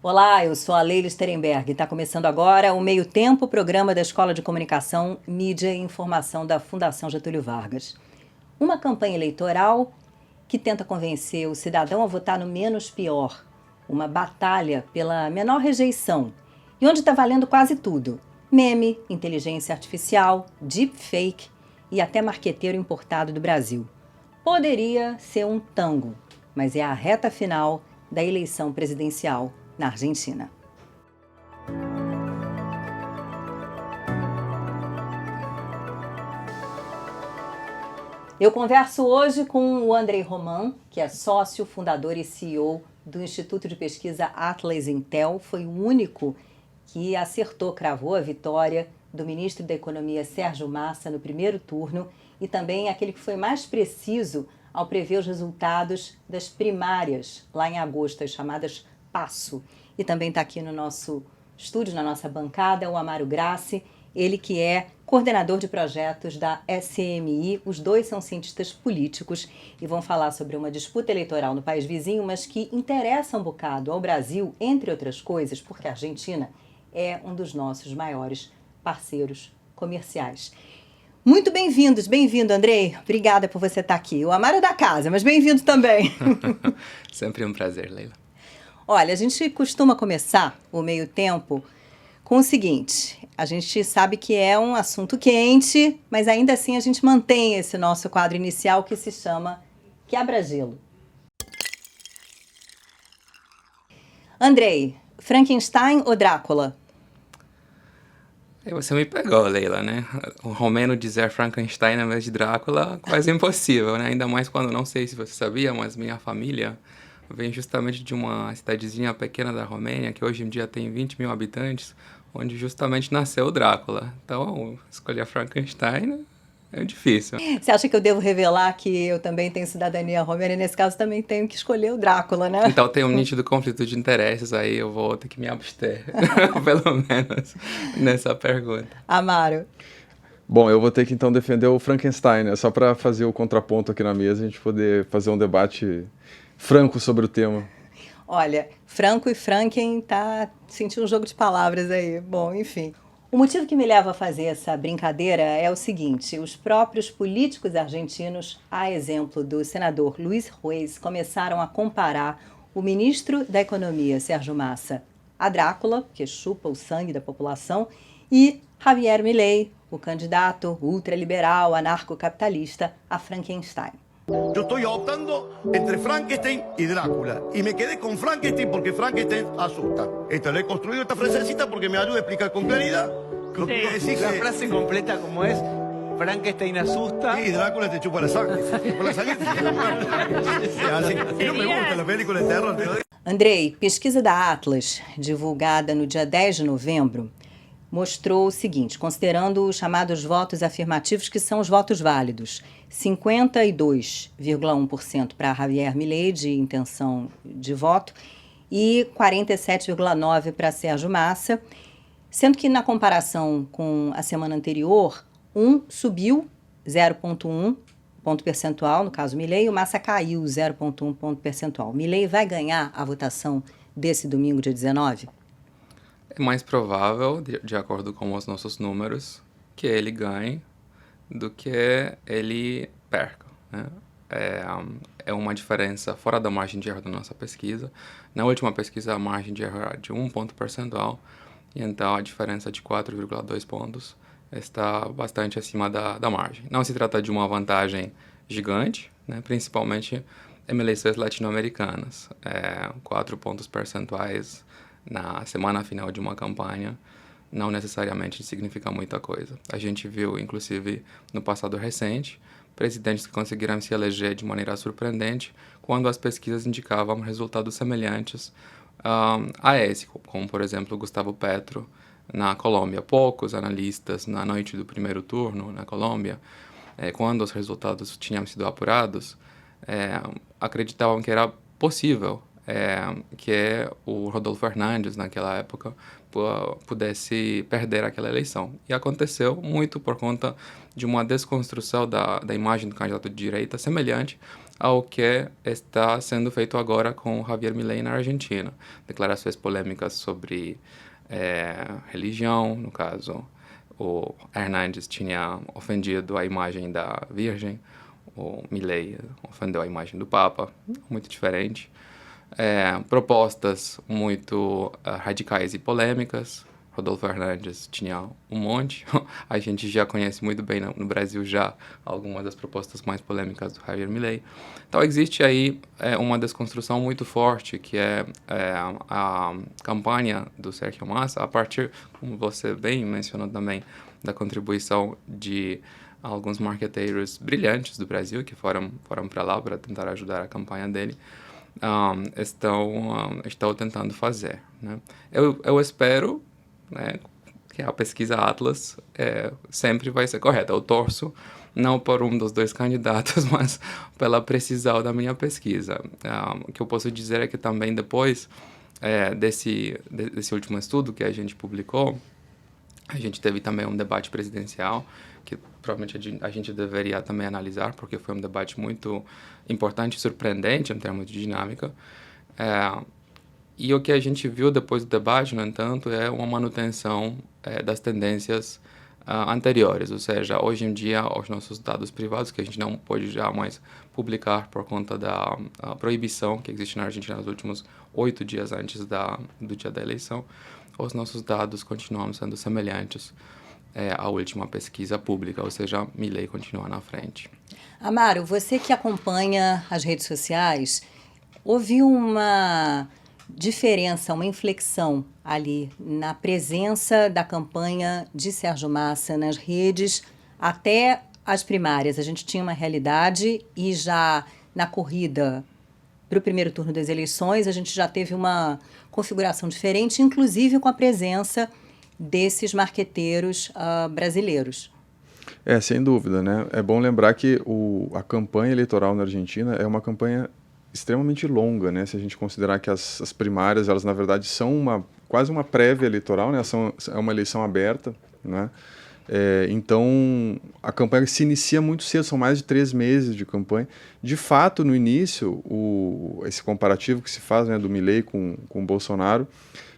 Olá, eu sou a Leila Sterenberg. Está começando agora o Meio Tempo, programa da Escola de Comunicação, Mídia e Informação da Fundação Getúlio Vargas. Uma campanha eleitoral que tenta convencer o cidadão a votar no menos pior. Uma batalha pela menor rejeição. E onde está valendo quase tudo. Meme, inteligência artificial, deepfake e até marqueteiro importado do Brasil. Poderia ser um tango, mas é a reta final da eleição presidencial na Argentina. Eu converso hoje com o Andrei Roman, que é sócio, fundador e CEO do Instituto de Pesquisa Atlas Intel. Foi o único que acertou, cravou a vitória do ministro da Economia Sérgio Massa no primeiro turno e também aquele que foi mais preciso ao prever os resultados das primárias lá em agosto, as chamadas Passo. E também está aqui no nosso estúdio, na nossa bancada, o Amaro Grassi, ele que é coordenador de projetos da SMI. Os dois são cientistas políticos e vão falar sobre uma disputa eleitoral no país vizinho, mas que interessa um bocado ao Brasil, entre outras coisas, porque a Argentina é um dos nossos maiores parceiros comerciais. Muito bem-vindos, bem-vindo, Andrei. Obrigada por você estar aqui. O Amaro é da casa, mas bem-vindo também. Sempre um prazer, Leila. Olha, a gente costuma começar o Meio Tempo com o seguinte: a gente sabe que é um assunto quente, mas ainda assim a gente mantém esse nosso quadro inicial que se chama Quebra-Gelo. Andrei, Frankenstein ou Drácula? Aí você me pegou, Leila, né? O romeno dizer Frankenstein ao invés de Drácula, quase impossível, né? Ainda mais quando, não sei se você sabia, mas minha família vem justamente de uma cidadezinha pequena da Romênia, que hoje em dia tem 20 mil habitantes, onde justamente nasceu o Drácula. Então, escolher Frankenstein é difícil. Você acha que eu devo revelar que eu também tenho cidadania romena e nesse caso também tenho que escolher o Drácula, né? Então tem um nítido conflito de interesses aí, eu vou ter que me abster, pelo menos, nessa pergunta. Amaro. Bom, eu vou ter que então defender o Frankenstein, né? Só para fazer o contraponto aqui na mesa, a gente poder fazer um debate franco sobre o tema. Olha, Franco e Franken tá sentindo um jogo de palavras aí. Bom, enfim. O motivo que me leva a fazer essa brincadeira é o seguinte: os próprios políticos argentinos, a exemplo do senador Luiz Ruiz, começaram a comparar o ministro da Economia, Sérgio Massa, a Drácula, que chupa o sangue da população, e Javier Milei, o candidato ultraliberal, anarcocapitalista, a Frankenstein. Yo estoy optando entre Frankenstein y Drácula. Y me quedé con Frankenstein porque Frankenstein asusta. Le he construido esta frasecita porque me ayuda a explicar con claridad. Lo que quiere decir La que... frase completa como es, Frankenstein asusta. Y Drácula te chupa la sangre. Por la sangre te chupa la sangre. Y no me gusta la película de terror, te lo digo. Andrei, pesquisa da Atlas, divulgada no dia 10 de novembro, mostrou o seguinte: considerando os chamados votos afirmativos, que são os votos válidos, 52,1% para Javier Milei, de intenção de voto, e 47,9% para Sérgio Massa, sendo que na comparação com a semana anterior, um subiu 0,1 ponto percentual, no caso Milei, e o Massa caiu 0,1 ponto percentual. Milei vai ganhar a votação desse domingo, dia 19? É mais provável, de acordo com os nossos números, que ele ganhe do que ele perca, né? É uma diferença fora da margem de erro da nossa pesquisa. Na última pesquisa, a margem de erro era de 1 ponto percentual, e então a diferença de 4,2 pontos está bastante acima da margem. Não se trata de uma vantagem gigante, né? Principalmente em eleições latino-americanas. 4 pontos percentuais na semana final de uma campanha não necessariamente significa muita coisa. A gente viu, inclusive, no passado recente, presidentes que conseguiram se eleger de maneira surpreendente quando as pesquisas indicavam resultados semelhantes a esse, como, por exemplo, Gustavo Petro na Colômbia. Poucos analistas, na noite do primeiro turno na Colômbia, quando os resultados tinham sido apurados, acreditavam que era possível que o Rodolfo Hernández, naquela época, pudesse perder aquela eleição. E aconteceu muito por conta de uma desconstrução da imagem do candidato de direita, semelhante ao que está sendo feito agora com Javier Milei na Argentina. Declarações polêmicas sobre religião, no caso, o Hernández tinha ofendido a imagem da Virgem, o Milei ofendeu a imagem do Papa, muito diferente. Propostas muito radicais e polêmicas. Rodolfo Hernández tinha um monte. A gente já conhece muito bem no Brasil já algumas das propostas mais polêmicas do Javier Milei. Então existe aí uma desconstrução muito forte, que é a campanha do Sérgio Massa, a partir, como você bem mencionou também, da contribuição de alguns marqueteiros brilhantes do Brasil que foram para lá para tentar ajudar a campanha dele. Estão tentando fazer, né? Eu espero, né, que a pesquisa Atlas sempre vai ser correta. Eu torço não por um dos dois candidatos, mas pela precisão da minha pesquisa. O que eu posso dizer é que também depois desse último estudo que a gente publicou, a gente teve também um debate presidencial, que provavelmente a gente deveria também analisar, porque foi um debate muito importante e surpreendente em termos de dinâmica. E o que a gente viu depois do debate, no entanto, é uma manutenção das tendências anteriores. Ou seja, hoje em dia, os nossos dados privados, que a gente não pode jamais publicar por conta da proibição que existe na Argentina nos últimos 8 dias antes do dia da eleição, os nossos dados continuam sendo semelhantes à última pesquisa pública, ou seja, Milei continua na frente. Amaro, você que acompanha as redes sociais, houve uma diferença, uma inflexão ali na presença da campanha de Sérgio Massa nas redes até as primárias. A gente tinha uma realidade e já na corrida para o primeiro turno das eleições a gente já teve uma configuração diferente, inclusive com a presença desses marqueteiros brasileiros. Sem dúvida, né? É bom lembrar que a campanha eleitoral na Argentina é uma campanha extremamente longa, né? Se a gente considerar que as primárias, elas na verdade são quase uma prévia eleitoral, né? É uma eleição aberta, né? Então, a campanha se inicia muito cedo, são mais de 3 meses de campanha. De fato, no início, esse comparativo que se faz, né, do Milei com o Bolsonaro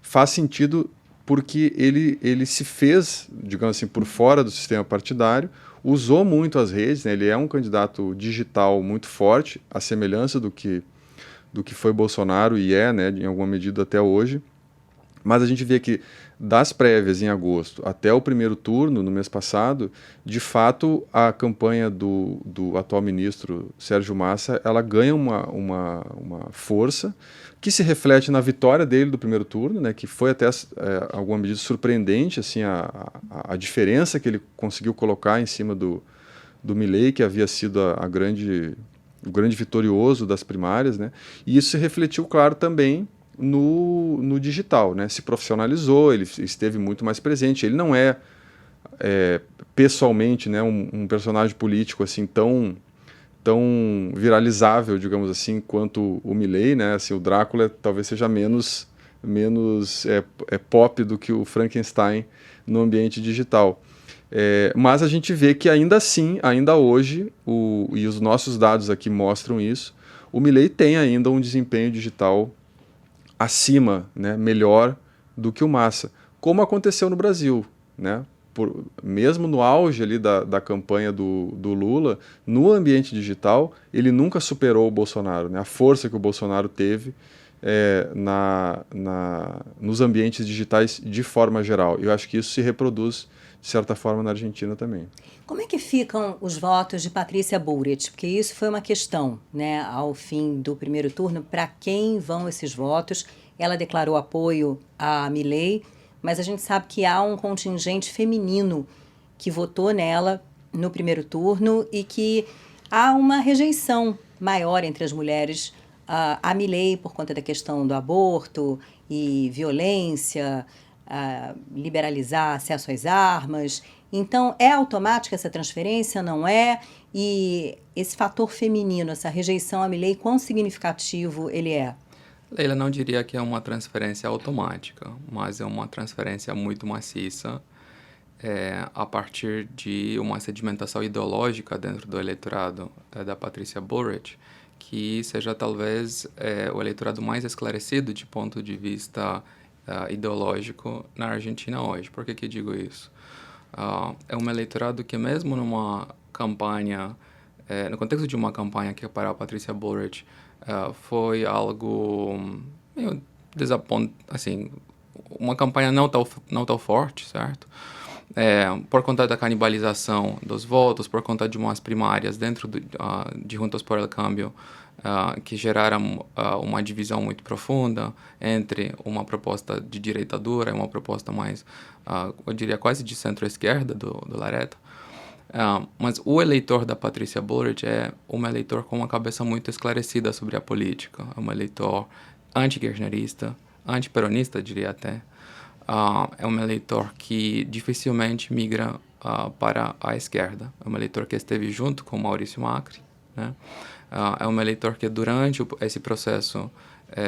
faz sentido porque ele se fez, digamos assim, por fora do sistema partidário, usou muito as redes, né? Ele é um candidato digital muito forte, à semelhança do que foi Bolsonaro e né, em alguma medida até hoje. Mas a gente vê que das prévias em agosto até o primeiro turno, no mês passado, de fato, a campanha do atual ministro Sérgio Massa, ela ganha uma força que se reflete na vitória dele do primeiro turno, né, que foi até alguma medida surpreendente, assim, a diferença que ele conseguiu colocar em cima do Milei, que havia sido o grande vitorioso das primárias, né, e isso se refletiu, claro, também no digital, né? Se profissionalizou, ele esteve muito mais presente. Ele não é pessoalmente, né, um personagem político assim tão viralizável, digamos assim, quanto o Milei, né? Assim, o Drácula talvez seja menos pop do que o Frankenstein no ambiente digital. Mas a gente vê que ainda assim, ainda hoje, e os nossos dados aqui mostram isso, o Milei tem ainda um desempenho digital acima, né, melhor do que o Massa, como aconteceu no Brasil, né? Mesmo no auge ali da campanha do Lula, no ambiente digital, ele nunca superou o Bolsonaro, né? A força que o Bolsonaro teve nos ambientes digitais de forma geral. Eu acho que isso se reproduz, de certa forma, na Argentina também. Como é que ficam os votos de Patrícia Bullrich? Porque isso foi uma questão, né, ao fim do primeiro turno, para quem vão esses votos? Ela declarou apoio a Milei, mas a gente sabe que há um contingente feminino que votou nela no primeiro turno e que há uma rejeição maior entre as mulheres a Milei por conta da questão do aborto e violência, liberalizar acesso às armas. Então, é automática essa transferência? Não é? E esse fator feminino, essa rejeição a Milei, quão significativo ele é? Leila, não diria que é uma transferência automática, mas é uma transferência muito maciça a partir de uma sedimentação ideológica dentro do eleitorado da Patrícia Bullrich, que seja talvez o eleitorado mais esclarecido de ponto de vista ideológico na Argentina hoje. Por que digo isso? É um eleitorado que mesmo numa campanha, no contexto de uma campanha que para a Patrícia Bullrich foi algo meio assim, uma campanha não tão forte, certo? Por conta da canibalização dos votos, por conta de umas primárias dentro de Juntos por el Cambio, que geraram uma divisão muito profunda entre uma proposta de direita dura e uma proposta mais, eu diria, quase de centro-esquerda do Lareta. Mas o eleitor da Patrícia Bullrich é um eleitor com uma cabeça muito esclarecida sobre a política, é um eleitor anti-kirchnerista, anti-peronista, diria até. É um eleitor que dificilmente migra para a esquerda. É um eleitor que esteve junto com Maurício Macri, né? É um eleitor que durante esse processo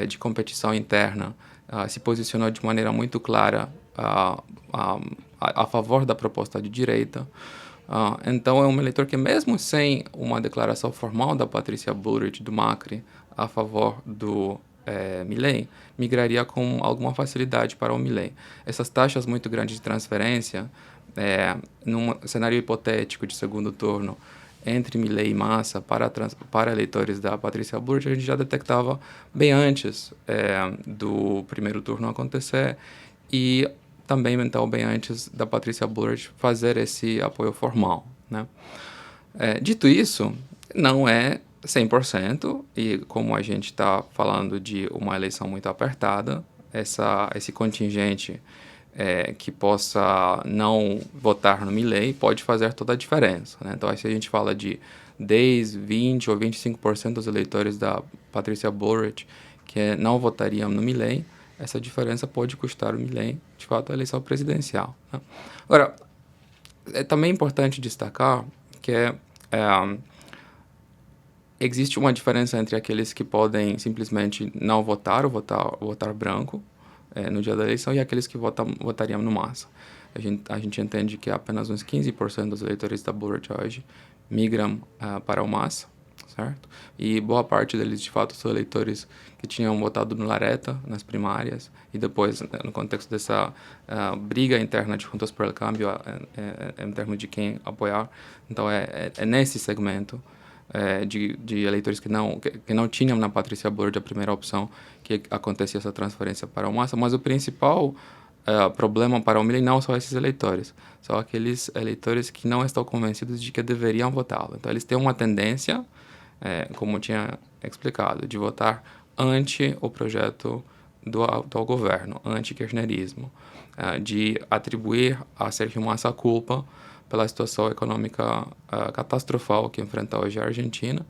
de competição interna se posicionou de maneira muito clara a favor da proposta de direita. Então é um eleitor que mesmo sem uma declaração formal da Patrícia Bullrich, do Macri, a favor do Milei, migraria com alguma facilidade para o Milei. Essas taxas muito grandes de transferência, num cenário hipotético de segundo turno, entre Milei e Massa para eleitores da Patrícia Bullrich, a gente já detectava bem antes do primeiro turno acontecer e também, então, bem antes da Patrícia Bullrich fazer esse apoio formal, né? Dito isso, não é 100%, e como a gente está falando de uma eleição muito apertada, esse contingente que possa não votar no Milei pode fazer toda a diferença, né? Então, se a gente fala de 10, 20 ou 25% dos eleitores da Patrícia Bullrich que não votariam no Milei, essa diferença pode custar o Milei, de fato, a eleição presidencial, né? Agora, é também importante destacar que existe uma diferença entre aqueles que podem simplesmente não votar ou votar branco no dia da eleição e aqueles que votariam no Massa. A gente entende que apenas uns 15% dos eleitores da Bullrich hoje migram para o Massa, certo? E boa parte deles, de fato, são eleitores que tinham votado no Lareta, nas primárias, e depois, no contexto dessa briga interna de Juntos por el Cambio, em termos de quem apoiar. Então, é nesse segmento de eleitores que não tinham na Patrícia Bullrich a primeira opção que acontecia essa transferência para o Massa, mas o principal problema para o Milei não são esses eleitores, são aqueles eleitores que não estão convencidos de que deveriam votá-lo. Então, eles têm uma tendência, como eu tinha explicado, de votar ante o projeto do atual governo, anti-kirchnerismo, de atribuir a Sérgio Massa a culpa pela situação econômica catastrofal que enfrenta hoje a Argentina,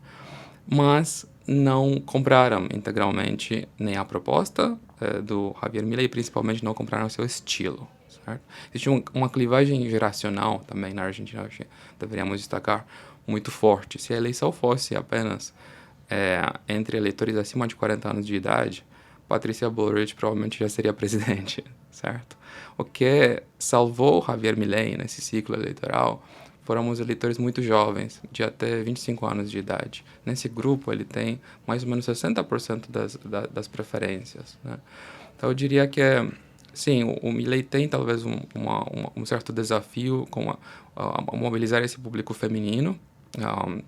mas não compraram integralmente nem a proposta do Javier Milei e principalmente não compraram seu estilo, certo? Existe uma clivagem geracional também na Argentina, acho que deveríamos destacar, muito forte. Se a eleição fosse apenas entre eleitores acima de 40 anos de idade, Patrícia Bullrich provavelmente já seria presidente, certo? O que salvou Javier Milei nesse ciclo eleitoral foram os eleitores muito jovens, de até 25 anos de idade. Nesse grupo, ele tem mais ou menos 60% das preferências, né? Então, eu diria que, sim, o Milei tem talvez um certo desafio com a mobilizar esse público feminino,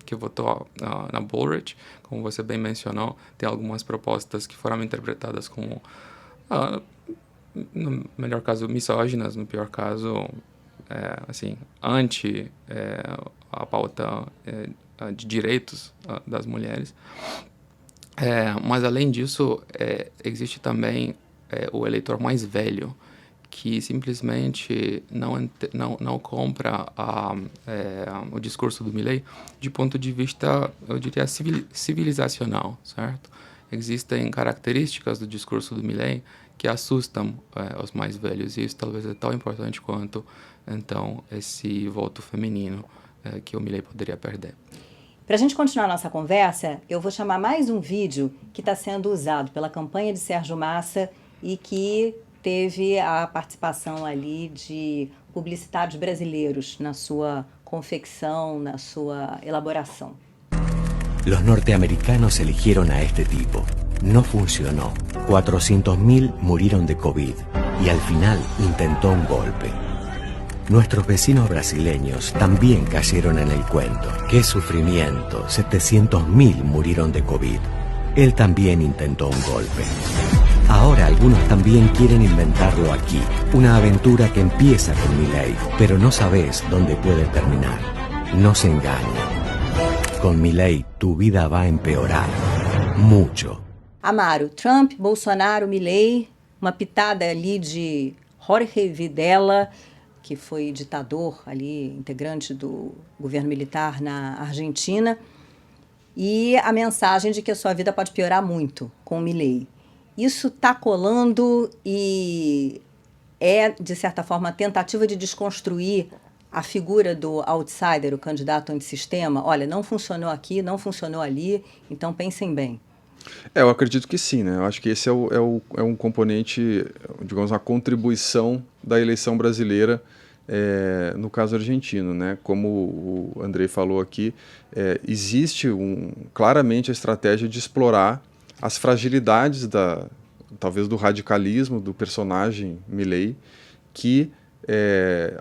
que votou na Bullrich. Como você bem mencionou, tem algumas propostas que foram interpretadas como, no melhor caso, misóginas, no pior caso, assim, anti a pauta de direitos das mulheres. Mas, além disso, existe também o eleitor mais velho, que simplesmente não compra o discurso do Milei de ponto de vista, eu diria, civilizacional, certo? Existem características do discurso do Milei que assustam os mais velhos, e isso talvez é tão importante quanto, então, esse voto feminino que o Milei poderia perder. Para a gente continuar a nossa conversa, eu vou chamar mais um vídeo que está sendo usado pela campanha de Sérgio Massa e que teve a participação ali de publicitários brasileiros na sua confecção, na sua elaboração. Los norteamericanos eligieron a este tipo. No funcionó. 400.000 murieron de COVID y al final intentó un golpe. Nuestros vecinos brasileños también cayeron en el cuento. ¡Qué sufrimiento! 700.000 murieron de COVID. Él también intentó un golpe. Ahora algunos también quieren inventarlo aquí. Una aventura que empieza con Milei, pero no sabes dónde puede terminar. No se engañen. Con Milei tu vida va a empeorar. Mucho. Amaro, Trump, Bolsonaro, Milei, uma pitada ali de Jorge Videla, que foi ditador ali, integrante do governo militar na Argentina, e a mensagem de que a sua vida pode piorar muito com o Milei. Isso está colando e é, de certa forma, a tentativa de desconstruir a figura do outsider, o candidato antissistema. Olha, não funcionou aqui, não funcionou ali, então pensem bem. Eu acredito que sim, né? Eu acho que esse é um componente, digamos, uma contribuição da eleição brasileira no caso argentino, né? Como o Andrei falou aqui, existe claramente a estratégia de explorar as fragilidades talvez do radicalismo do personagem Milei, que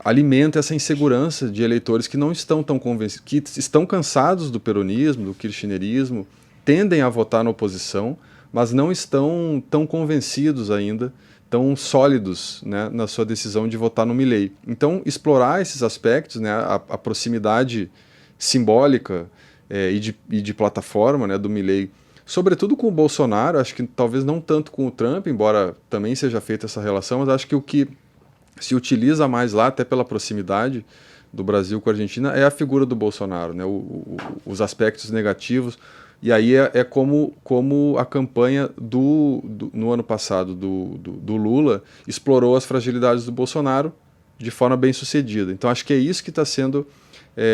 alimenta essa insegurança de eleitores que não estão tão convencidos, que estão cansados do peronismo, do kirchnerismo, tendem a votar na oposição, mas não estão tão convencidos ainda, tão sólidos, né, na sua decisão de votar no Milei. Então, explorar esses aspectos, né, a proximidade simbólica e de plataforma, né, do Milei, sobretudo com o Bolsonaro, acho que talvez não tanto com o Trump, embora também seja feita essa relação, mas acho que o que se utiliza mais lá, até pela proximidade do Brasil com a Argentina, é a figura do Bolsonaro, né, os aspectos negativos. E aí é como a campanha no ano passado do Lula explorou as fragilidades do Bolsonaro de forma bem sucedida. Então acho que é isso que está sendo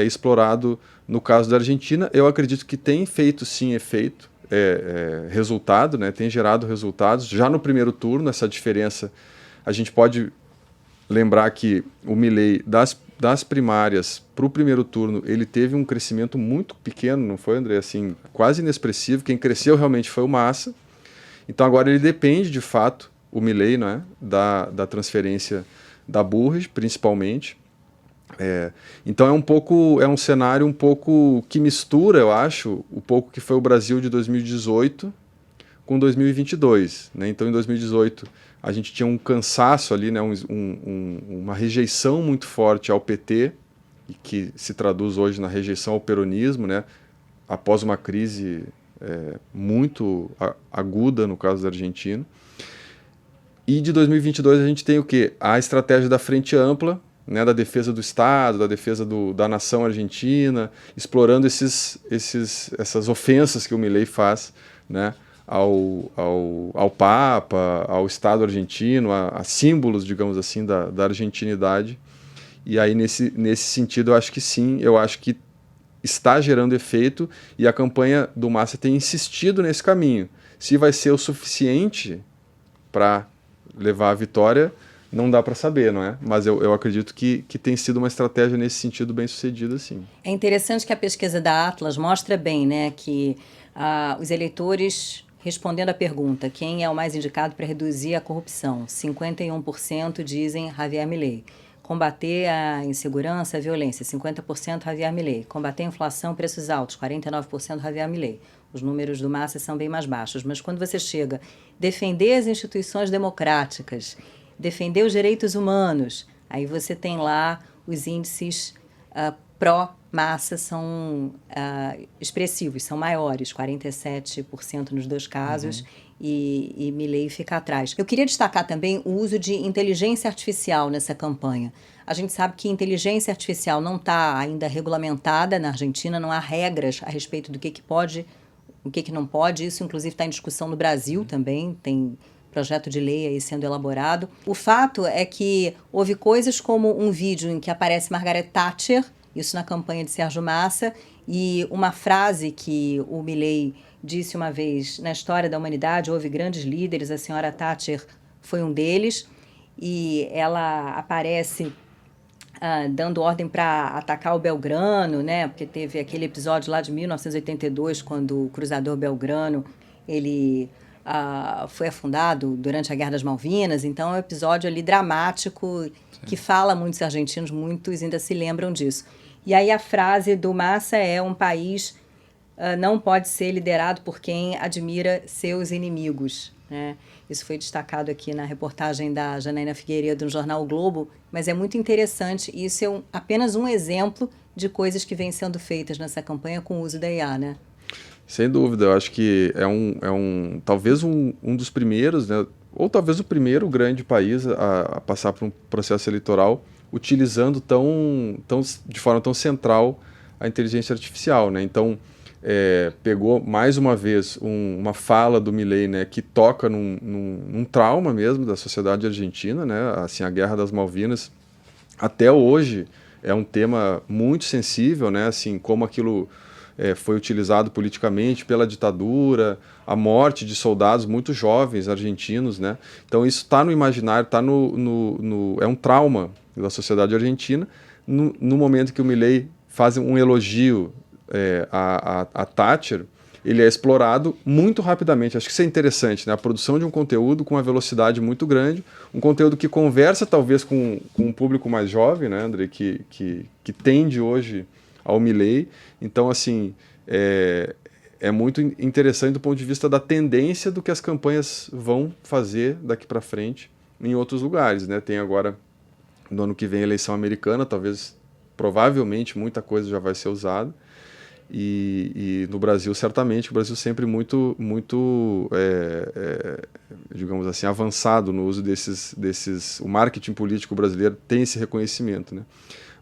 explorado no caso da Argentina. Eu acredito que tem feito sim efeito, resultado, né? Tem gerado resultados. Já no primeiro turno, essa diferença, a gente pode lembrar que o Milei das primárias para o primeiro turno, ele teve um crescimento muito pequeno, não foi, André? Assim, quase inexpressivo. Quem cresceu realmente foi o Massa. Então agora ele depende, de fato, o Milei, não é? da transferência da Burris, principalmente. Então é um cenário um pouco que mistura, eu acho, um pouco que foi o Brasil de 2018 com 2022. Né? Então em 2018 a gente tinha um cansaço ali, né? Uma rejeição muito forte ao PT, que se traduz hoje na rejeição ao peronismo, né? Após uma crise muito aguda no caso da Argentina. E de 2022 a gente tem o quê? A estratégia da frente ampla, né, da defesa do Estado, da defesa da nação argentina, explorando essas ofensas que o Milei faz, né, ao Papa, ao Estado argentino, a símbolos, digamos assim, da argentinidade. E aí, nesse sentido, eu acho que sim, eu acho que está gerando efeito e a campanha do Massa tem insistido nesse caminho. Se vai ser o suficiente para levar a vitória, não dá para saber, não é? Mas eu acredito que tem sido uma estratégia nesse sentido bem sucedida, sim. É interessante que a pesquisa da Atlas mostra bem, né, que os eleitores, respondendo à pergunta, quem é o mais indicado para reduzir a corrupção? 51% dizem Javier Milei. Combater a insegurança, a violência, 50% Javier Milei. Combater a inflação, preços altos, 49% Javier Milei. Os números do Massa são bem mais baixos. Mas quando você chega defender as instituições democráticas, defender os direitos humanos, aí você tem lá os índices pró-Massa são expressivos, são maiores, 47% nos dois casos, e Milei fica atrás. Eu queria destacar também o uso de inteligência artificial nessa campanha. A gente sabe que inteligência artificial não está ainda regulamentada na Argentina, não há regras a respeito do que pode, o que não pode. Isso, inclusive, está em discussão no Brasil também, tem projeto de lei aí sendo elaborado. O fato é que houve coisas como um vídeo em que aparece Margaret Thatcher, isso na campanha de Sérgio Massa, e uma frase que o Milei disse uma vez: na história da humanidade houve grandes líderes, a senhora Thatcher foi um deles, e ela aparece dando ordem para atacar o Belgrano, né? Porque teve aquele episódio lá de 1982, quando o cruzador Belgrano ele foi afundado durante a Guerra das Malvinas. Então é um episódio ali dramático que fala a muitos argentinos, muitos ainda se lembram disso. E aí a frase do Massa é: um país não pode ser liderado por quem admira seus inimigos, né? Isso foi destacado aqui na reportagem da Janaína Figueiredo no jornal O Globo, mas é muito interessante. Isso é apenas um exemplo de coisas que vêm sendo feitas nessa campanha com o uso da IA, né? Sem dúvida, eu acho que talvez um dos primeiros, né, ou talvez o primeiro grande país a passar por um processo eleitoral utilizando de forma tão central a inteligência artificial, né? Então, pegou mais uma vez uma fala do Milei, né, que toca num trauma mesmo da sociedade argentina, né? Assim, a Guerra das Malvinas até hoje é um tema muito sensível, né? Assim, como aquilo foi utilizado politicamente pela ditadura, a morte de soldados muito jovens argentinos, né? Então isso está no imaginário, é um trauma da sociedade argentina. No momento que o Milei faz um elogio a Thatcher, ele é explorado muito rapidamente. Acho que isso é interessante, né? A produção de um conteúdo com uma velocidade muito grande, um conteúdo que conversa talvez com um público mais jovem, né, André, que tende hoje ao Milei. Então, assim, é muito interessante do ponto de vista da tendência do que as campanhas vão fazer daqui para frente em outros lugares, né? Tem agora, no ano que vem, a eleição americana, provavelmente, muita coisa já vai ser usada. E no Brasil, certamente, o Brasil sempre muito digamos assim, avançado no uso desses... O marketing político brasileiro tem esse reconhecimento, né?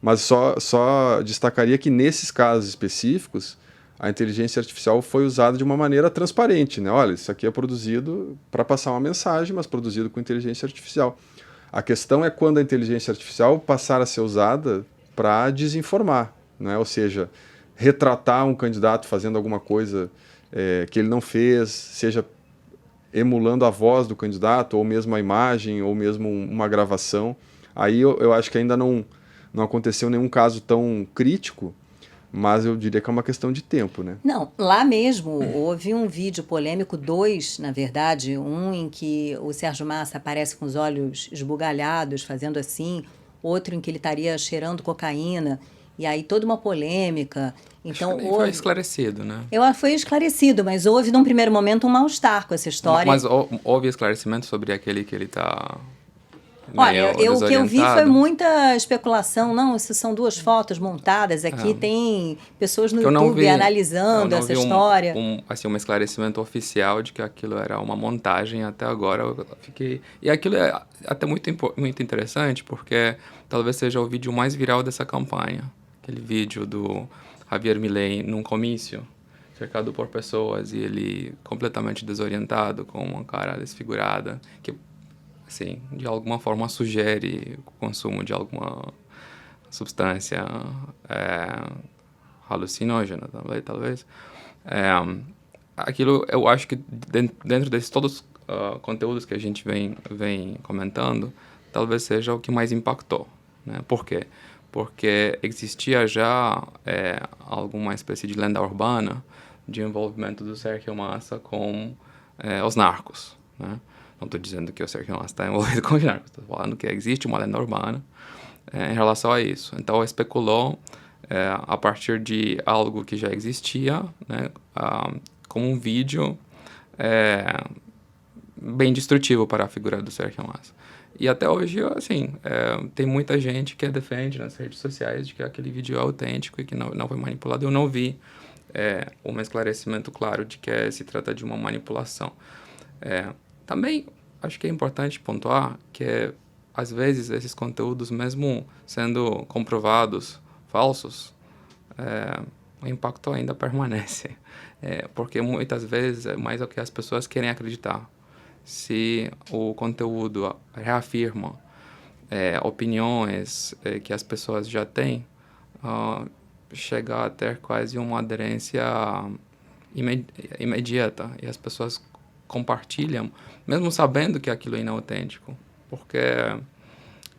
Mas só destacaria que nesses casos específicos, a inteligência artificial foi usada de uma maneira transparente, né? Olha, isso aqui é produzido para passar uma mensagem, mas produzido com inteligência artificial. A questão é quando a inteligência artificial passar a ser usada para desinformar, né? Ou seja, retratar um candidato fazendo alguma coisa que ele não fez, seja emulando a voz do candidato, ou mesmo a imagem, ou mesmo uma gravação. Aí eu acho que ainda não aconteceu nenhum caso tão crítico, mas eu diria que é uma questão de tempo, né? Não, lá mesmo houve um vídeo polêmico, 2, na verdade, um em que o Sérgio Massa aparece com os olhos esbugalhados, fazendo assim, outro em que ele estaria cheirando cocaína, e aí toda uma polêmica. Então, foi esclarecido, né? Foi esclarecido, mas houve num primeiro momento um mal-estar com essa história. Mas houve esclarecimento sobre aquele que ele está... Olha, o que eu vi foi muita especulação. Não, essas são 2 fotos montadas. Aqui tem pessoas no YouTube analisando essa história. Um esclarecimento oficial de que aquilo era uma montagem até agora. Eu fiquei... E aquilo é até muito interessante, porque talvez seja o vídeo mais viral dessa campanha. Aquele vídeo do Javier Milei num comício, cercado por pessoas, e ele completamente desorientado, com uma cara desfigurada, que... assim, de alguma forma sugere o consumo de alguma substância alucinógena, talvez. Aquilo, eu acho que dentro desses todos os conteúdos que a gente vem comentando, talvez seja o que mais impactou, né? Por quê? Porque existia já alguma espécie de lenda urbana de envolvimento do Sérgio Massa com os narcos, né? Não estou dizendo que o Sérgio Massa está envolvido com os narcos, estou falando que existe uma lenda urbana em relação a isso. Então, especulou a partir de algo que já existia, né, como um vídeo bem destrutivo para a figura do Sérgio Massa. E até hoje, assim, tem muita gente que defende nas redes sociais de que aquele vídeo é autêntico e que não foi manipulado. Eu não vi um esclarecimento claro de que se trata de uma manipulação. Também acho que é importante pontuar que, às vezes, esses conteúdos, mesmo sendo comprovados falsos, o impacto ainda permanece. Porque muitas vezes é mais o que as pessoas querem acreditar. Se o conteúdo reafirma opiniões que as pessoas já têm, chega a ter quase uma aderência imediata, e as pessoas compartilham, mesmo sabendo que aquilo é inautêntico, porque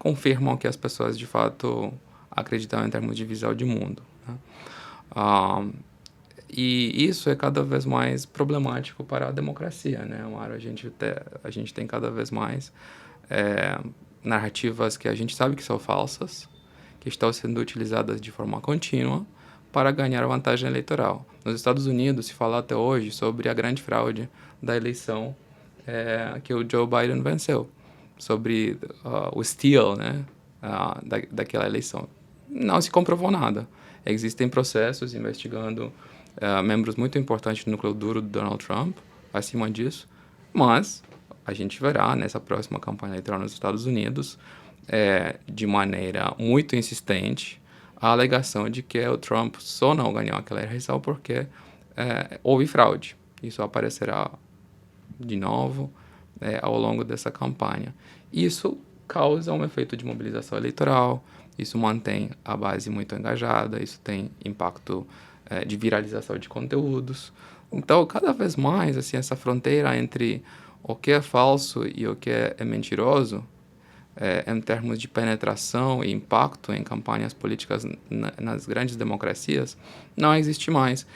confirmam o que as pessoas de fato acreditam em termos de visão de mundo, né? E isso é cada vez mais problemático para a democracia, né? A gente tem cada vez mais narrativas que a gente sabe que são falsas, que estão sendo utilizadas de forma contínua para ganhar vantagem eleitoral. Nos Estados Unidos se fala até hoje sobre a grande fraude da eleição que o Joe Biden venceu, sobre o steal, né, daquela eleição. Não se comprovou nada. Existem processos investigando membros muito importantes do núcleo duro do Donald Trump, acima disso, mas a gente verá nessa próxima campanha eleitoral nos Estados Unidos, de maneira muito insistente, a alegação de que o Trump só não ganhou aquela eleição porque houve fraude. Isso aparecerá de novo ao longo dessa campanha. Isso causa um efeito de mobilização eleitoral, isso mantém a base muito engajada, isso tem impacto de viralização de conteúdos. Então, cada vez mais, assim, essa fronteira entre o que é falso e o que é mentiroso, em termos de penetração e impacto em campanhas políticas nas grandes democracias, não existe mais.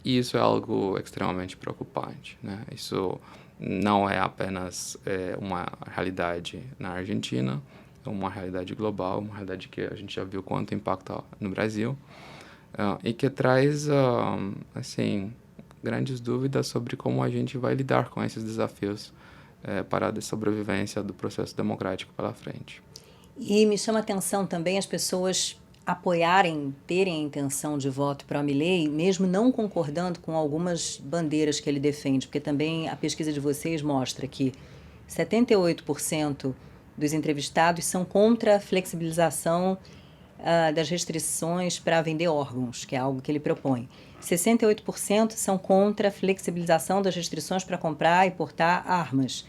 E isso é algo extremamente preocupante, né? Isso não é apenas uma realidade na Argentina, é uma realidade global, uma realidade que a gente já viu quanto impacta no Brasil, e que traz, assim, grandes dúvidas sobre como a gente vai lidar com esses desafios para a sobrevivência do processo democrático pela frente. E me chama a atenção também as pessoas apoiarem, terem a intenção de voto para o Milei, mesmo não concordando com algumas bandeiras que ele defende, porque também a pesquisa de vocês mostra que 78% dos entrevistados são contra a flexibilização das restrições para vender órgãos, que é algo que ele propõe. 68% são contra a flexibilização das restrições para comprar e portar armas.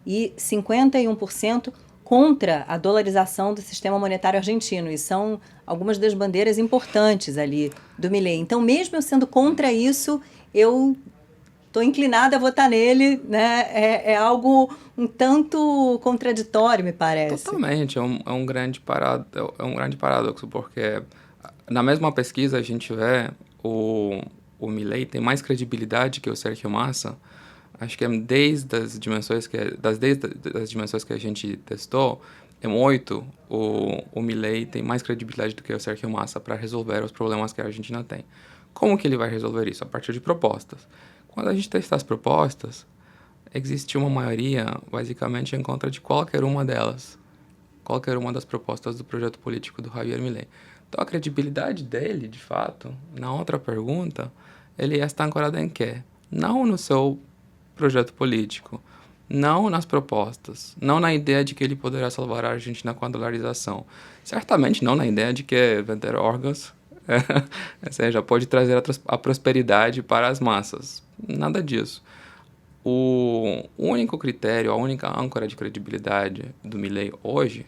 E 51% contra a dolarização do sistema monetário argentino. E são algumas das bandeiras importantes ali do Milei. Então, mesmo eu sendo contra isso, eu estou inclinada a votar nele, né? É algo um tanto contraditório, me parece. Totalmente, é um grande paradoxo, porque na mesma pesquisa a gente vê o Milei tem mais credibilidade que o Sergio Massa. Acho que desde as dimensões que a gente testou, em 8, o Milei tem mais credibilidade do que o Sergio Massa para resolver os problemas que a Argentina tem. Como que ele vai resolver isso? A partir de propostas. Quando a gente testa as propostas, existe uma maioria, basicamente, em contra de qualquer uma delas. Qualquer uma das propostas do projeto político do Javier Milei. Então, a credibilidade dele, de fato, na outra pergunta, ele está ancorado em quê? Não no seu projeto político, não nas propostas, não na ideia de que ele poderá salvar a Argentina com a dolarização. Certamente não na ideia de que vender órgãos ou seja, pode trazer a prosperidade para as massas. Nada disso. O único critério, a única âncora de credibilidade do Milei hoje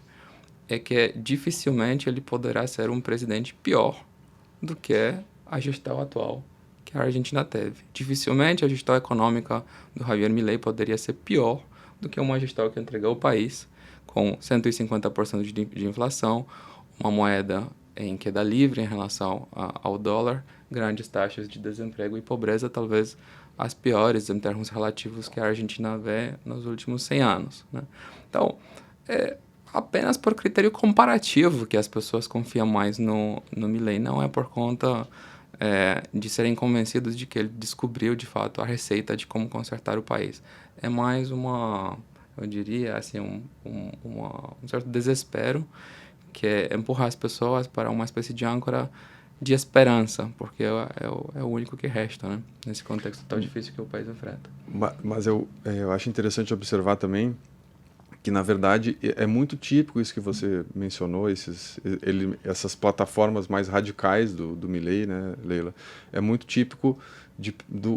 é que dificilmente ele poderá ser um presidente pior do que a gestão atual que a Argentina teve. Dificilmente a gestão econômica do Javier Milei poderia ser pior do que uma gestão que entregou o país com 150% de inflação, uma moeda em queda livre em relação ao dólar, grandes taxas de desemprego e pobreza, talvez as piores em termos relativos que a Argentina vê nos últimos 100 anos, né? Então, é apenas por critério comparativo que as pessoas confiam mais no Milei, não é por conta de serem convencidos de que ele descobriu, de fato, a receita de como consertar o país. É mais eu diria, assim, um certo desespero, que é empurrar as pessoas para uma espécie de âncora de esperança, porque é o único que resta, né? Nesse contexto tão difícil que o país enfrenta. Mas eu acho interessante observar também que, na verdade, é muito típico isso que você mencionou, essas plataformas mais radicais do Milei, né, Leila? É muito típico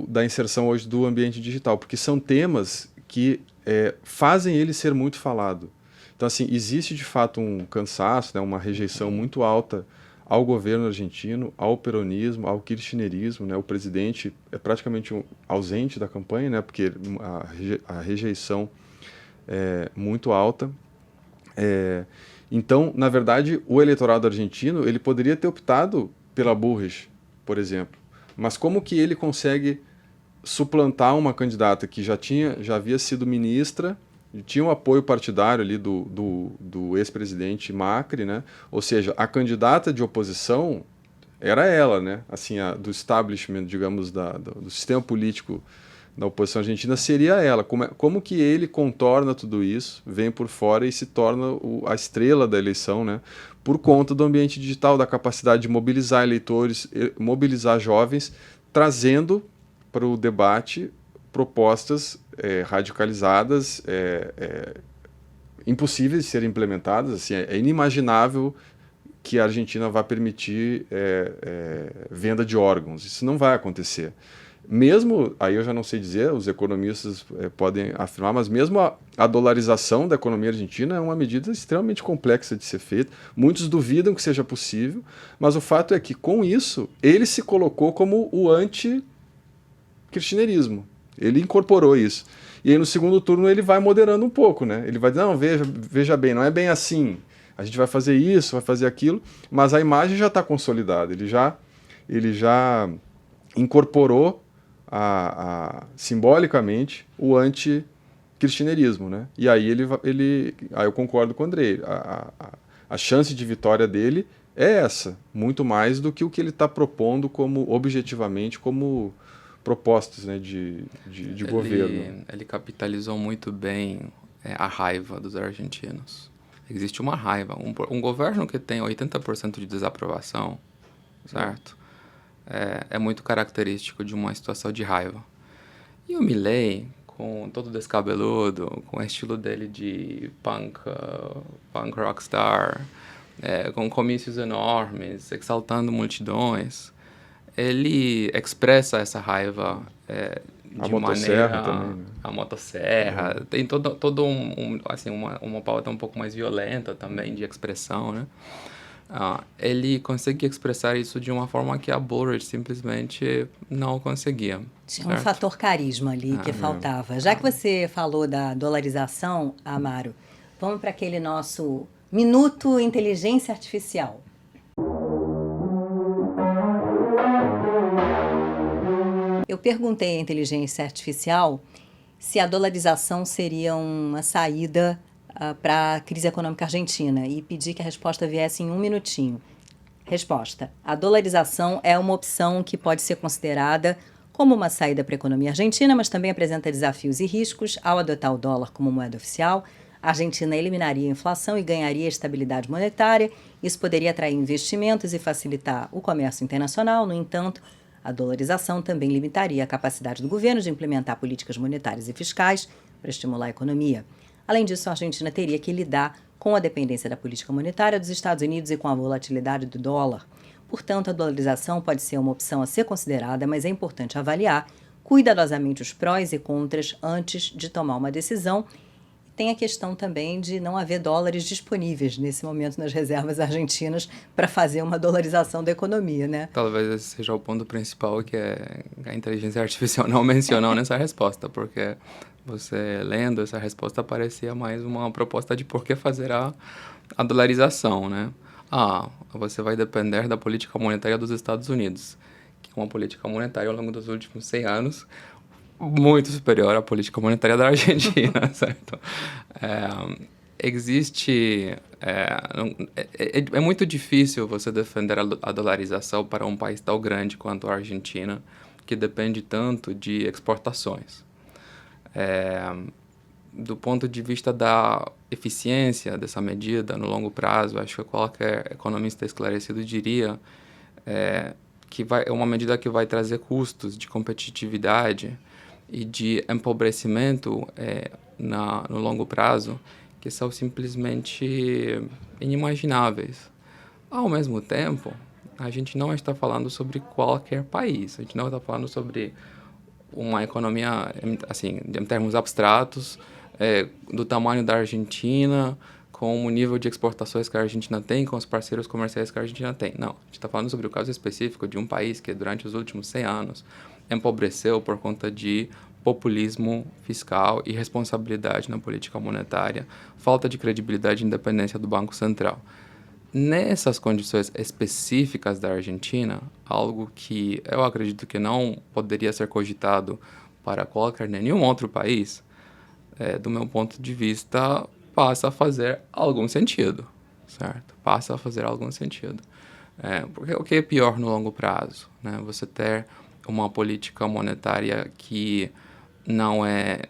da inserção hoje do ambiente digital, porque são temas que fazem ele ser muito falado. Então, assim, existe de fato um cansaço, né, uma rejeição muito alta ao governo argentino, ao peronismo, ao kirchnerismo, né? O presidente é praticamente ausente da campanha, né, porque a rejeição é muito alta. Então, na verdade, o eleitorado argentino ele poderia ter optado pela Bullrich, por exemplo. Mas como que ele consegue suplantar uma candidata que já havia sido ministra, tinha um apoio partidário ali do ex-presidente Macri, né? Ou seja, a candidata de oposição era ela, né? Assim, do establishment, digamos, do sistema político da oposição argentina seria ela. Como que ele contorna tudo isso, vem por fora e se torna a estrela da eleição, né? Por conta do ambiente digital, da capacidade de mobilizar eleitores, mobilizar jovens, trazendo para o debate propostas radicalizadas, impossíveis de serem implementadas. Assim, é inimaginável que a Argentina vá permitir venda de órgãos. Isso não vai acontecer. Mesmo, aí eu já não sei dizer, os economistas podem afirmar, mas mesmo a dolarização da economia argentina é uma medida extremamente complexa de ser feita. Muitos duvidam que seja possível, mas o fato é que, com isso, ele se colocou como o anti-kirchnerismo. Ele incorporou isso. E aí, no segundo turno, ele vai moderando um pouco, né? Ele vai dizer, não, veja bem, não é bem assim. A gente vai fazer isso, vai fazer aquilo, mas a imagem já está consolidada. Ele já incorporou simbolicamente o anti-kirchnerismo, né? E aí aí eu concordo com o Andrei, a chance de vitória dele é essa, muito mais do que o que ele está propondo objetivamente como propostas, né, de governo. Ele capitalizou muito bem a raiva dos argentinos. Existe uma raiva, um governo que tem 80% de desaprovação, certo? É muito característico de uma situação de raiva. E o Milei, com todo descabeludo, com o estilo dele de punk rockstar, com comícios enormes, exaltando multidões, ele expressa essa raiva de maneira... também, né? A motosserra, tem todo uma pauta um pouco mais violenta também de expressão, né? Ele conseguia expressar isso de uma forma que a Bullrich simplesmente não conseguia. Tinha um fator carisma ali que faltava. Já que você falou da dolarização, Amaro, vamos para aquele nosso Minuto Inteligência Artificial. Eu perguntei à inteligência artificial se a dolarização seria uma saída para a crise econômica argentina e pedi que a resposta viesse em 1 minutinho. Resposta: a dolarização é uma opção que pode ser considerada como uma saída para a economia argentina, mas também apresenta desafios e riscos. Ao adotar o dólar como moeda oficial, a Argentina eliminaria a inflação e ganharia estabilidade monetária. Isso poderia atrair investimentos e facilitar o comércio internacional. No entanto, a dolarização também limitaria a capacidade do governo de implementar políticas monetárias e fiscais para estimular a economia. Além disso, a Argentina teria que lidar com a dependência da política monetária dos Estados Unidos e com a volatilidade do dólar. Portanto, a dolarização pode ser uma opção a ser considerada, mas é importante avaliar cuidadosamente os prós e contras antes de tomar uma decisão. Tem a questão também de não haver dólares disponíveis nesse momento nas reservas argentinas para fazer uma dolarização da economia, né? Talvez esse seja o ponto principal que a inteligência artificial não mencionou nessa resposta, porque você lendo essa resposta parecia mais uma proposta de por que fazer a dolarização, né? Você vai depender da política monetária dos Estados Unidos, que é uma política monetária ao longo dos últimos 100 anos muito superior à política monetária da Argentina, certo? É muito difícil você defender a dolarização para um país tão grande quanto a Argentina, que depende tanto de exportações. Do ponto de vista da eficiência dessa medida no longo prazo, acho que qualquer economista esclarecido diria que é uma medida que vai trazer custos de competitividade e de empobrecimento no longo prazo que são simplesmente inimagináveis. Ao mesmo tempo, a gente não está falando sobre qualquer país, a gente não está falando sobre uma economia, assim, em termos abstratos, do tamanho da Argentina, com o nível de exportações que a Argentina tem, com os parceiros comerciais que a Argentina tem. Não, a gente está falando sobre o caso específico de um país que durante os últimos 100 anos empobreceu por conta de populismo fiscal, irresponsabilidade na política monetária, falta de credibilidade e independência do Banco Central. Nessas condições específicas da Argentina, algo que eu acredito que não poderia ser cogitado para qualquer nenhum outro país, do meu ponto de vista, passa a fazer algum sentido, certo? Passa a fazer algum sentido. Porque o que é pior no longo prazo, né? Você ter uma política monetária que não é,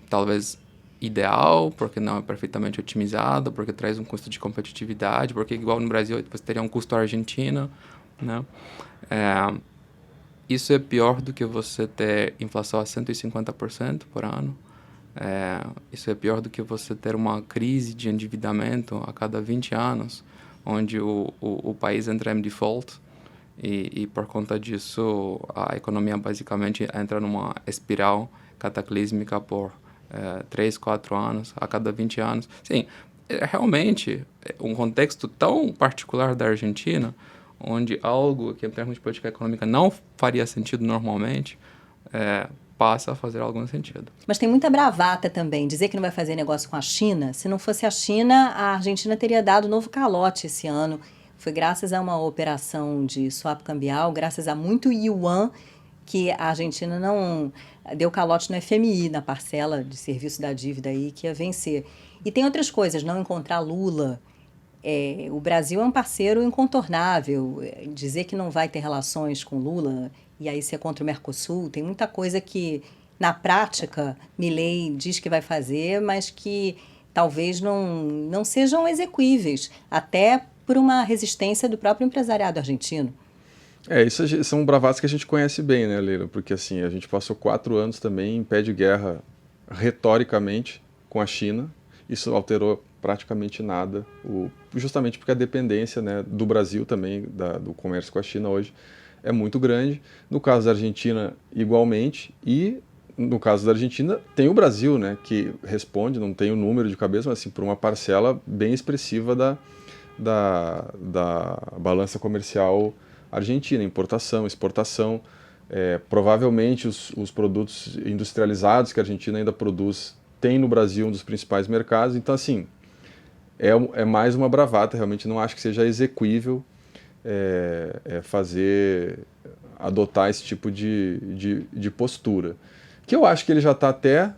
talvez, ideal, porque não é perfeitamente otimizada, porque traz um custo de competitividade, porque igual no Brasil você teria um custo argentino, né? Isso é pior do que você ter inflação a 150% por ano. Isso é pior do que você ter uma crise de endividamento a cada 20 anos, onde o país entra em default e por conta disso a economia basicamente entra numa espiral cataclísmica por 3, 4 anos, a cada 20 anos. Sim, realmente um contexto tão particular da Argentina, onde algo que em termos de política econômica não faria sentido normalmente, passa a fazer algum sentido. Mas tem muita bravata também. Dizer que não vai fazer negócio com a China, se não fosse a China, a Argentina teria dado novo calote esse ano. Foi graças a uma operação de swap cambial, graças a muito yuan, que a Argentina não deu calote no FMI, na parcela de serviço da dívida aí, que ia vencer. E tem outras coisas, não encontrar Lula. O Brasil é um parceiro incontornável. Dizer que não vai ter relações com Lula e aí ser contra o Mercosul, tem muita coisa que, na prática, Milei diz que vai fazer, mas que talvez não sejam execuíveis, até por uma resistência do próprio empresariado argentino. Isso são bravatas que a gente conhece bem, né, Leila? Porque assim, a gente passou 4 anos também em pé de guerra retoricamente com a China. Isso alterou praticamente nada, justamente porque a dependência, né, do Brasil também, do comércio com a China hoje, é muito grande. No caso da Argentina, igualmente, e no caso da Argentina tem o Brasil, né, que responde, não tem o número de cabeça, mas assim, por uma parcela bem expressiva da balança comercial argentina, importação, exportação. Provavelmente os produtos industrializados que a Argentina ainda produz tem no Brasil um dos principais mercados. Então, assim, é mais uma bravata, realmente não acho que seja exequível adotar esse tipo de postura. Que eu acho que ele já está até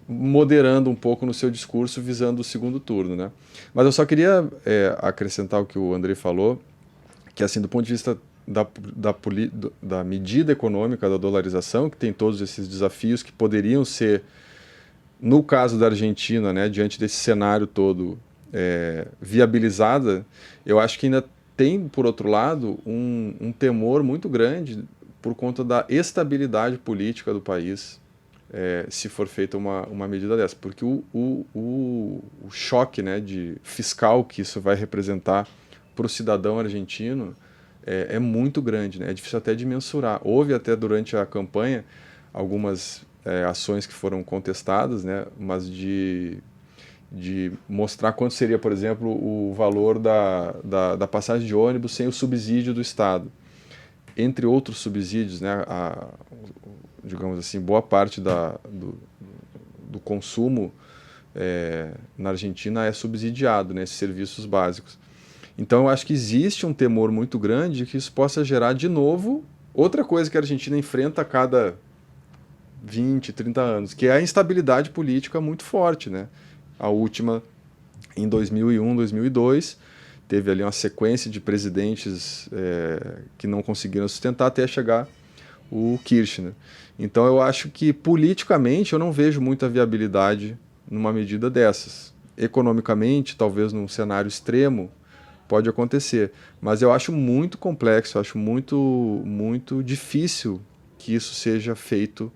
moderando um pouco no seu discurso visando o segundo turno, né? Mas eu só queria acrescentar o que o André falou, que assim, do ponto de vista da medida econômica da dolarização, que tem todos esses desafios que poderiam ser, no caso da Argentina, né, diante desse cenário todo viabilizada, eu acho que ainda tem, por outro lado, um temor muito grande por conta da estabilidade política do país, se for feita uma medida dessa, porque o choque, né, fiscal que isso vai representar para o cidadão argentino é muito grande, né? É difícil até de mensurar. Houve até durante a campanha algumas ações que foram contestadas, né, mas de mostrar quanto seria, por exemplo, o valor da passagem de ônibus sem o subsídio do Estado. Entre outros subsídios, né, digamos assim, boa parte do consumo na Argentina é subsidiado, né, esses serviços básicos. Então, eu acho que existe um temor muito grande que isso possa gerar, de novo, outra coisa que a Argentina enfrenta a cada 20, 30 anos, que é a instabilidade política muito forte, né? A última, em 2001, 2002, teve ali uma sequência de presidentes que não conseguiram sustentar até chegar o Kirchner. Então, eu acho que, politicamente, eu não vejo muita viabilidade numa medida dessas. Economicamente, talvez num cenário extremo, pode acontecer, mas eu acho muito complexo, eu acho muito, muito difícil que isso seja feito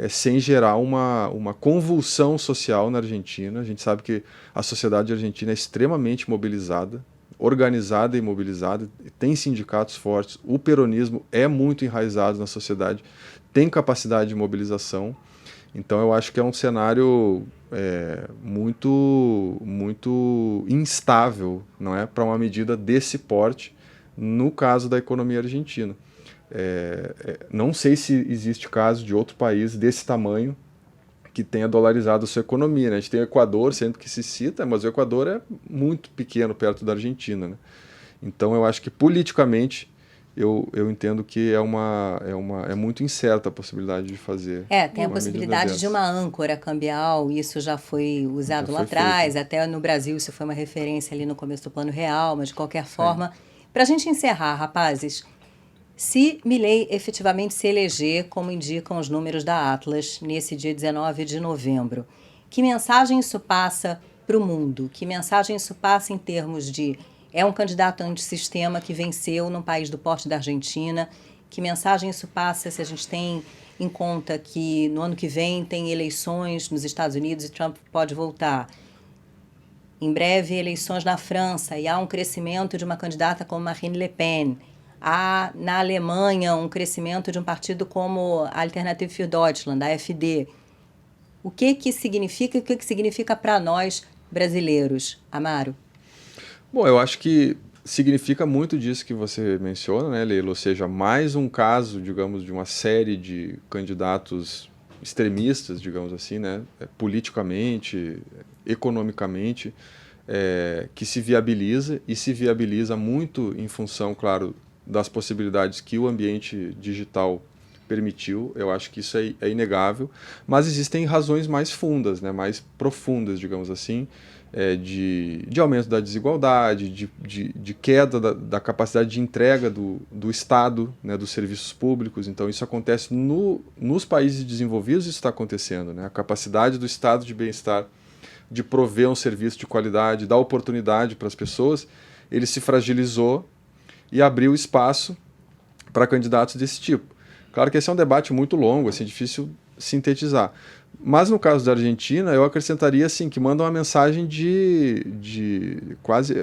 sem gerar uma convulsão social na Argentina. A gente sabe que a sociedade argentina é extremamente mobilizada, organizada e mobilizada, tem sindicatos fortes, o peronismo é muito enraizado na sociedade, tem capacidade de mobilização. Então eu acho que é um cenário muito, muito instável, não é, para uma medida desse porte, no caso da economia argentina. Não sei se existe caso de outro país desse tamanho que tenha dolarizado a sua economia, né? A gente tem o Equador, sempre que se cita, mas o Equador é muito pequeno perto da Argentina, né? Então eu acho que politicamente eu entendo que é muito incerta a possibilidade de fazer Tem a uma medida possibilidade de dessa. uma âncora cambial, isso já foi usado Já lá foi atrás, até no Brasil isso foi uma referência ali no começo do Plano Real, mas de qualquer forma, para a gente encerrar, rapazes, se Milei efetivamente se eleger, como indicam os números da Atlas, nesse dia 19 de novembro, que mensagem isso passa para o mundo? Que mensagem isso passa em termos de é um candidato antissistema que venceu num país do porte da Argentina? Que mensagem isso passa se a gente tem em conta que no ano que vem tem eleições nos Estados Unidos e Trump pode voltar? Em breve, eleições na França e há um crescimento de uma candidata como Marine Le Pen. Há, na Alemanha, um crescimento de um partido como a Alternative für Deutschland, a AfD. O que significa e o que significa para nós brasileiros? Amaro? Bom, eu acho que significa muito disso que você menciona, né, Leila? Ou seja, mais um caso, digamos, de uma série de candidatos extremistas, digamos assim, né, politicamente, economicamente, que se viabiliza e se viabiliza muito em função, claro, das possibilidades que o ambiente digital permitiu. Eu acho que isso é inegável, mas existem razões mais fundas, né, mais profundas, digamos assim, de aumento da desigualdade, de queda da capacidade de entrega do Estado, né, dos serviços públicos. Então isso acontece nos países desenvolvidos, isso está acontecendo, né? A capacidade do Estado de bem-estar de prover um serviço de qualidade, dar oportunidade para as pessoas, ele se fragilizou e abriu espaço para candidatos desse tipo. Claro que esse é um debate muito longo, assim, difícil sintetizar. Mas no caso da Argentina, eu acrescentaria assim, que manda uma mensagem de quase,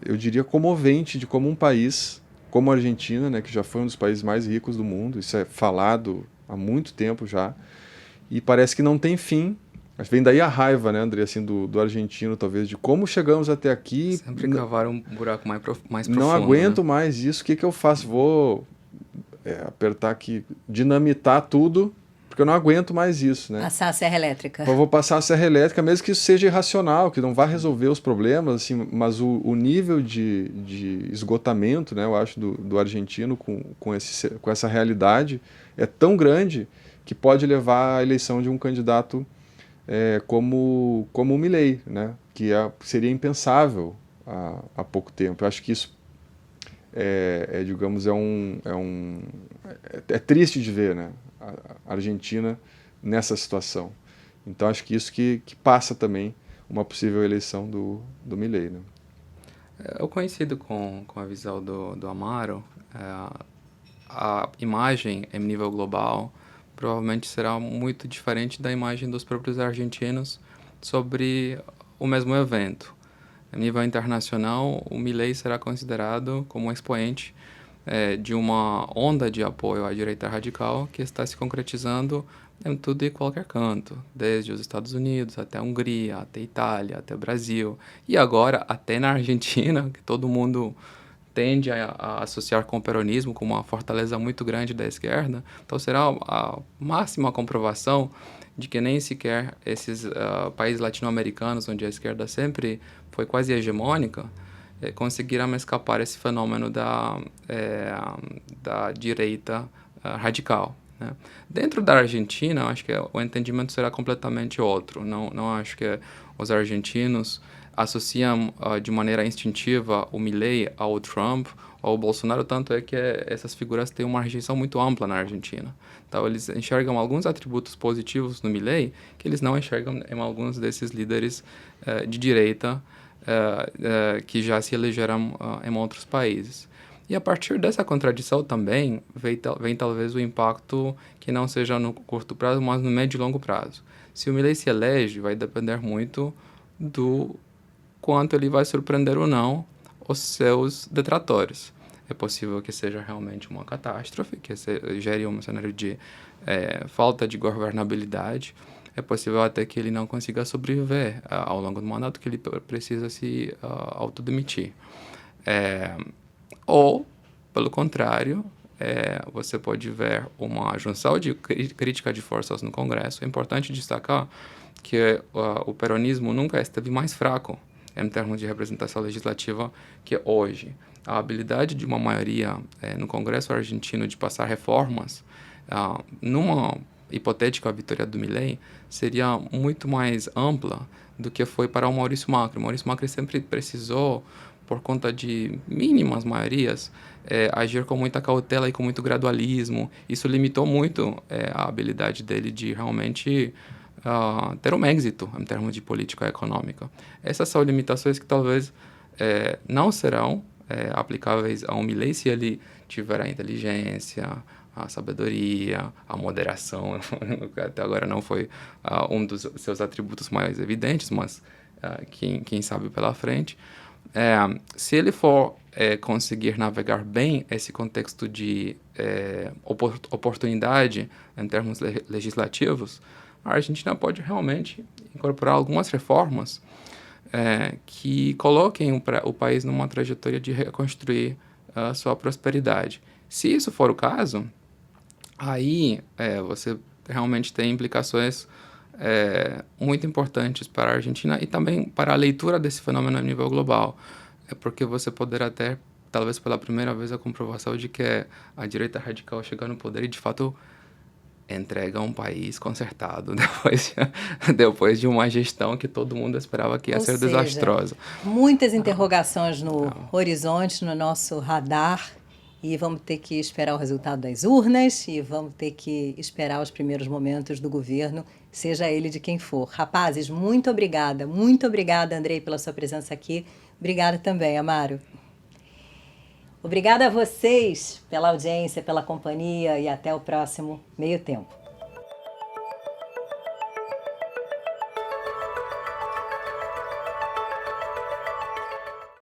eu diria, comovente de como um país, como a Argentina, né, que já foi um dos países mais ricos do mundo, isso é falado há muito tempo já, e parece que não tem fim. Vem daí a raiva, né, André, assim, do argentino, talvez, de como chegamos até aqui. Sempre cavaram um buraco mais profundo. Não aguento, né? mais isso, o que eu faço? Vou apertar aqui, dinamitar tudo, porque eu não aguento mais isso, né? Passar a serra elétrica. Eu vou passar a serra elétrica, mesmo que isso seja irracional, que não vá resolver os problemas, assim, mas o nível de esgotamento, né, eu acho, do argentino com essa realidade é tão grande que pode levar à eleição de um candidato como o Milei, né, que seria impensável há pouco tempo. Eu acho que isso digamos, é triste de ver, né, a Argentina nessa situação. Então acho que isso que passa também uma possível eleição do Milei, né? Eu coincido com a visão do Amaro. A imagem em nível global provavelmente será muito diferente da imagem dos próprios argentinos sobre o mesmo evento. A nível internacional, o Milei será considerado como um expoente de uma onda de apoio à direita radical que está se concretizando em tudo e qualquer canto, desde os Estados Unidos até a Hungria, até a Itália, até o Brasil, e agora até na Argentina, que todo mundo tende a associar com o peronismo como uma fortaleza muito grande da esquerda. Então será a máxima comprovação de que nem sequer esses países latino-americanos, onde a esquerda sempre foi quase hegemônica, conseguiram escapar esse fenômeno da direita radical, né? Dentro da Argentina, eu acho que o entendimento será completamente outro. Não acho que os argentinos associam de maneira instintiva o Milei ao Trump ou ao Bolsonaro, tanto é que essas figuras têm uma rejeição muito ampla na Argentina. Então, eles enxergam alguns atributos positivos no Milei que eles não enxergam em alguns desses líderes de direita que já se elegeram em outros países. E a partir dessa contradição também vem talvez o impacto que não seja no curto prazo, mas no médio e longo prazo. Se o Milei se elege, vai depender muito do quanto ele vai surpreender ou não os seus detratores. É possível que seja realmente uma catástrofe, que gere um cenário de falta de governabilidade. É possível até que ele não consiga sobreviver ao longo do mandato, que ele precisa se autodemitir. Ou, pelo contrário, você pode ver uma junção de crítica de forças no Congresso. É importante destacar que o peronismo nunca esteve mais fraco em termos de representação legislativa que hoje. A habilidade de uma maioria no Congresso argentino de passar reformas, numa hipotética vitória do Milei, seria muito mais ampla do que foi para o Maurício Macri. O Maurício Macri sempre precisou, por conta de mínimas maiorias, agir com muita cautela e com muito gradualismo. Isso limitou muito a habilidade dele de realmente ter um êxito em termos de política econômica. Essas são limitações que talvez não serão aplicáveis a um Milei se ele tiver a inteligência, a sabedoria, a moderação, que até agora não foi um dos seus atributos mais evidentes, mas quem sabe pela frente. Se ele for conseguir navegar bem esse contexto de oportunidade em termos legislativos, a Argentina pode realmente incorporar algumas reformas que coloquem o país numa trajetória de reconstruir sua prosperidade. Se isso for o caso, aí você realmente tem implicações muito importantes para a Argentina e também para a leitura desse fenômeno a nível global. Porque você poderá ter, talvez pela primeira vez, a comprovação de que a direita radical chega no poder e, de fato, entrega um país consertado depois de uma gestão que todo mundo esperava que ia ser desastrosa. Muitas interrogações no horizonte, no nosso radar, e vamos ter que esperar o resultado das urnas e vamos ter que esperar os primeiros momentos do governo, seja ele de quem for. Rapazes, muito obrigada, Andrei, pela sua presença aqui. Obrigada também, Amaro. Obrigada a vocês pela audiência, pela companhia e até o próximo Meio Tempo.